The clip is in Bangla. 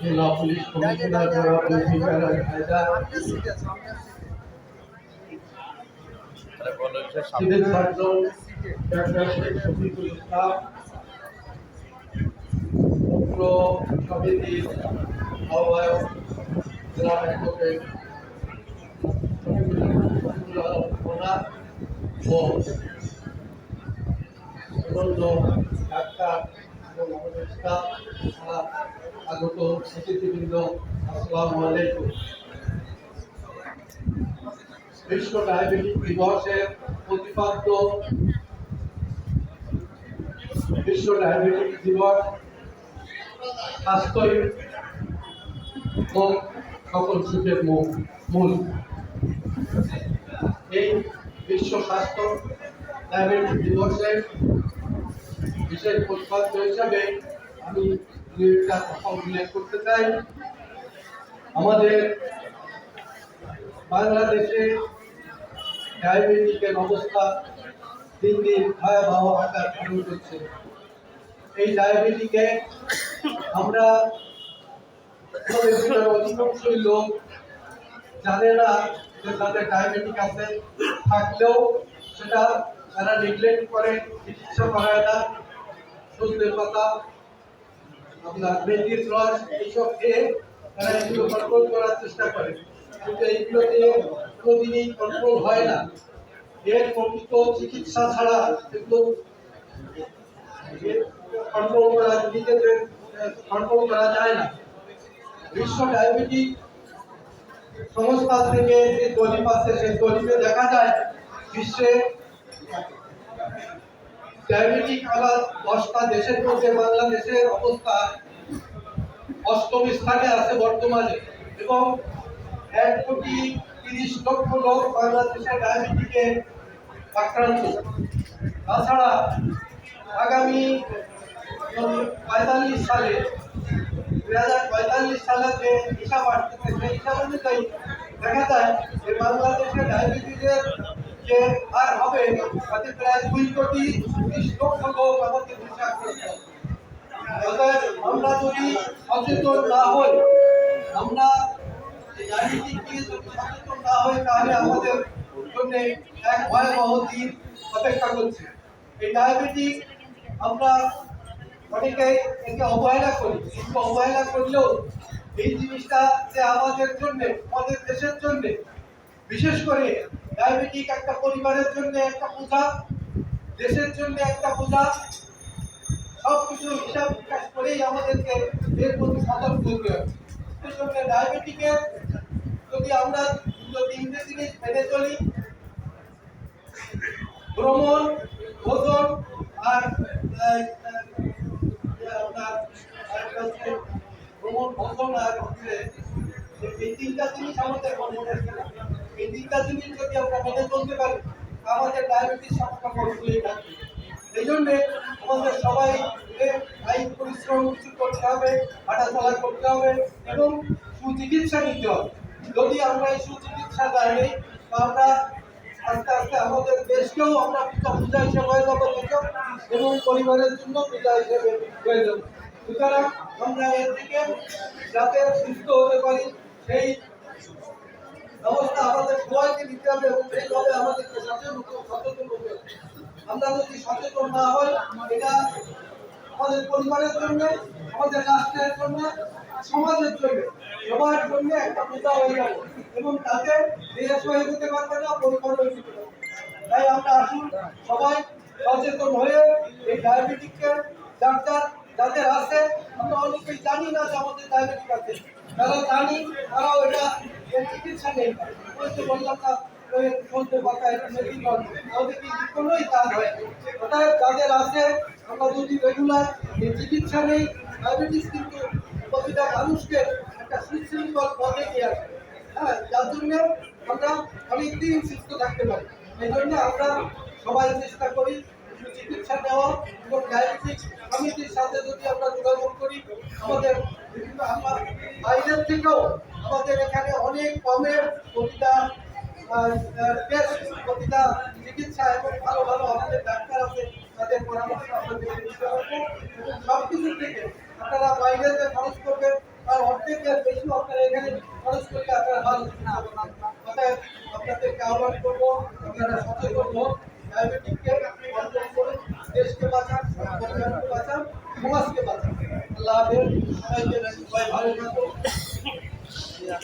জেলা পুলিশ কমিশনার জনাব Zulfiqar Ali Haider, civil surgeon doctor Sheikh Shafiqul Islam, পৌর সমিতির আহ্বায়ক জেলা অ্যাডভোকেট ও অন্যান্য ডাক্তার এবং আমাদের স্টাফ আগত অতিথিবৃন্দ, আসসালামু আলাইকুম। বিশ্ব ডায়াবেটিক দিবসের প্রতিপাদ্য বিশ্ব ডায়াবেটিক দিবস স্বাস্থ্যই সকল সুখের মূল। এই বিশ্ব স্বাস্থ্য ডায়াবেটিক দিবসের বিশেষ প্রতিপাদ্য হিসাবে আমি দুইটা কথা উল্লেখ করতে চাই। আমাদের বাংলাদেশে ডায়াবেটিকের অবস্থা দিন দিন ভয়াবহ আকার ধারণ করছে। এই ডায়াবেটিকে আমরা অধিকাংশই লোক জানে না যে তাদের ডায়াবেটিক আছে, থাকলেও সেটা তারা নেগলেক্ট করে, চিকিৎসা করায় না। সজনের পাতা, আপনার মেথির রস এইসব খেয়ে তারা এগুলো কন্ট্রোল করার চেষ্টা করে, কিন্তু এইগুলোতে কোনোদিনই কন্ট্রোল হয় না। এর প্রকৃত চিকিৎসা ছাড়া এগুলো কন্ট্রোল করা নিজেদের কন্ট্রোল করা যায় না। বিশ্ব ডায়াবেটিক সংস্থা থেকে যে দলিল আছে সেই দলিলে দেখা যায় বিশ্বে ডায়াবেটিক আলা 10টা দেশের মধ্যে বাংলাদেশের অবস্থা 8ম স্থানে আছে বর্তমানে, এবং 1,30,00,000 লোক বাংলাদেশে ডায়াবেটিকে আক্রান্ত। তাছাড়া আগামী 2045 সালে যে হিসাব আসতেছে সেই হিসাব অনুযায়ী দেখা যায় যে বাংলাদেশে ডায়াবেটিসের যে হার হবে তাতে প্রায় 2,30,00,000 লোক আমাদের দেশে আক্রান্ত। অতএব আমরা যদি সচেতন না হই, আমরা ডায়াবেটিক নিয়ে যদি সচেতন না হই, তাহলে আমাদের জন্য এক ভয়াবহ দিন অপেক্ষা করছে। এই ডায়াবেটিক আমরা অনেকে একে অবহেলা করি, কিন্তু অবহেলা করলেও এই জিনিসটা যে আমাদের জন্য, আমাদের দেশের জন্য, বিশেষ করে ডায়াবেটিক একটা পরিবারের জন্য একটা বোঝা, দেশের জন্য একটা বোঝা। সবকিছু হিসাব বিকাশ করেই আমাদেরকে এর প্রতি সতর্ক হতে হবে। সেই সঙ্গে ডায়াবেটিকের যদি আমরা 3টে জিনিস মেনে চলি, ভ্রমণ, ভোজন আর ভ্রমণ, ভোজন আর এই 3টা জিনিস আমাদের মনে রাখতে হবে। এই 3টা জিনিস যদি আমরা মেনে চলতে পারি, আমাদের ডায়াবেটিস সংখ্যা কন্ট্রোলে থাকবে। এই জন্য আমাদের সবাই পরিশ্রম কিছু করতে হবে, হাঁটাচলা করতে হবে এবং সুচিকিৎসা নিতে হবে। যদি আমরা এই সুচিকিৎসা দেয়, আমরা আস্তে আস্তে আমাদের দেশকেও আমরা পূজা হিসেবে হয়ে যাবো এবং পরিবারের জন্য পূজা হিসেবে হয়ে যাবো। সুতরাং আমরা এর থেকে যাতে সুস্থ হতে পারি সেই ব্যবস্থা আমাদের সবাইকে নিতে হবে এবং সেইভাবে আমাদেরকে সচেতন হতে হবে। আমরা যদি সচেতন না হই, এটা আমাদের পরিবারের জন্য, আমাদের রাষ্ট্রের জন্য, সমাজের জন্য, সবার জন্য একটা পূজা হয়ে যাবে এবং তাতে দেশ হয়ে যেতে পারবে না, পরিবার হয়ে যেতে পারবে। তাই আমরা আসুন সবাই সচেতন হয়ে এই ডায়াবেটিককে যাদের আছে, আমরা অনেকেই জানি না যে আমাদের ডায়াবেটিক আছে, যারা জানি তারাও এটা চিকিৎসা নেই। বললাম না যাদের আছে, আমরা যদি রেগুলার চিকিৎসা নেই, ডায়াবেটিস কিন্তু প্রতিটা মানুষকে একটা সুশৃঙ্খল পথে নিয়ে আসে। হ্যাঁ, যার জন্য আমরা অনেকদিন সুস্থ থাকতে পারি। এই জন্য আমরা সবাই চেষ্টা করি চিকিৎসা নেওয়া এবং ডায়াবেটিস কমিটির সাথে যদি আমরা যোগাযোগ করি, আমাদের বিভিন্ন বাইরের থেকেও আমাদের এখানে অনেক কমের প্রতিটা টেস্ট, প্রতিটা চিকিৎসা এবং ভালো ভালো আমাদের ডাক্তার আছে, আপনাদেরকে দিতে পারবো। সব কিছু থেকে আপনারা বাইরে যে খরচ করবেন তার অর্ধেকের বেশি আপনারা এখানে খরচ করলে আপনারা ভালো অতএব আপনাদেরকে আহ্বান করবো আপনারা সচেতন হোক, ডায়াবেটিককে কন্ট্রোল করুন, দেশকে বাঁচান, পরিবারকে বাঁচান, সমাজকে বাঁচান। আল্লাহ হাফেজ, সবাইকে সবাই ভালো থাকুন।